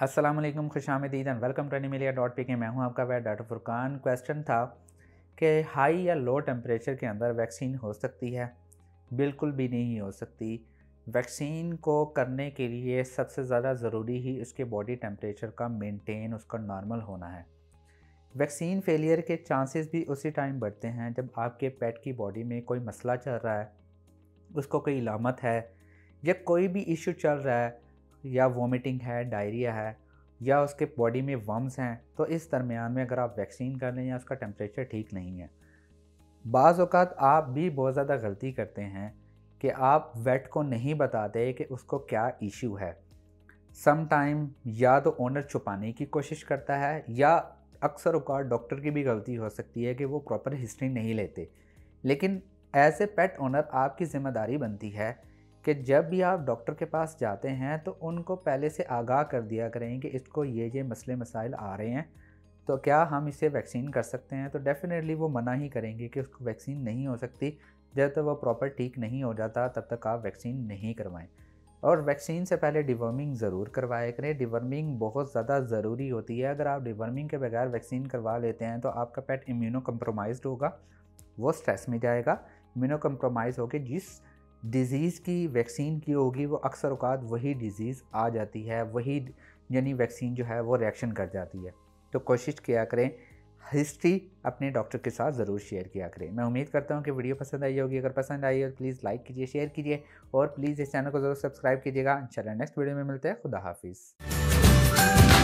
अस्सलाम वालेकुम, खुशामदीद and welcome to एनिमिलिया.pk। मैं हूं आपका वैद डॉक्टर फुरकान। क्वेश्चन था कि हाई या लो टेम्परेचर के अंदर वैक्सीन हो सकती है? बिल्कुल भी नहीं हो सकती। वैक्सीन को करने के लिए सबसे ज़्यादा ज़रूरी ही उसके बॉडी टेम्परेचर का मेंटेन, उसका नॉर्मल होना है। वैक्सीन फेलियर के चांसेस भी उसी टाइम बढ़ते हैं जब आपके पेट की बॉडी में कोई मसला चल रहा है, उसको कोई इलामत है या कोई भी इशू चल रहा है, या वोमिटिंग है, डायरिया है, या उसके बॉडी में वर्म्स हैं। तो इस दरमियान में अगर आप वैक्सीन कर लें या उसका टेम्परेचर ठीक नहीं है, बाज़ औक़ात आप भी बहुत ज़्यादा गलती करते हैं कि आप वेट को नहीं बताते कि उसको क्या इशू है। सम टाइम या तो ओनर छुपाने की कोशिश करता है, या अक्सर औक़ात डॉक्टर की भी गलती हो सकती है कि वो प्रॉपर हिस्ट्री नहीं लेते। लेकिन एज ए पेट ओनर आपकी ज़िम्मेदारी बनती है कि जब भी आप डॉक्टर के पास जाते हैं तो उनको पहले से आगाह कर दिया करें कि इसको ये मसले मसाइल आ रहे हैं, तो क्या हम इसे वैक्सीन कर सकते हैं। तो डेफ़िनेटली वो मना ही करेंगे कि उसको वैक्सीन नहीं हो सकती। जब तक वो प्रॉपर ठीक नहीं हो जाता तब तक आप वैक्सीन नहीं करवाएं। और वैक्सीन से पहले डिवर्मिंग ज़रूर करवाया करें। डिवर्मिंग बहुत ज़्यादा ज़रूरी होती है। अगर आप डिवर्मिंग के बगैर वैक्सीन करवा लेते हैं तो आपका पेट इम्यूनो कम्प्रोमाइज़्ड होगा, वो स्ट्रेस में जाएगा। इम्यूनो कम्प्रोमाइज़ होकर जिस डिज़ीज़ की वैक्सीन की होगी वो अक्सर औक़ात वही डिज़ीज़ आ जाती है, वही यानी वैक्सीन जो है वो रिएक्शन कर जाती है। तो कोशिश किया करें, हिस्ट्री अपने डॉक्टर के साथ ज़रूर शेयर किया करें। मैं उम्मीद करता हूँ कि वीडियो पसंद आई होगी। अगर पसंद आई हो तो प्लीज़ लाइक कीजिए, शेयर कीजिए और प्लीज़ इस चैनल को ज़रूर सब्सक्राइब कीजिएगा। इंशाल्लाह नेक्स्ट वीडियो में मिलते हैं। खुदा हाफिज़।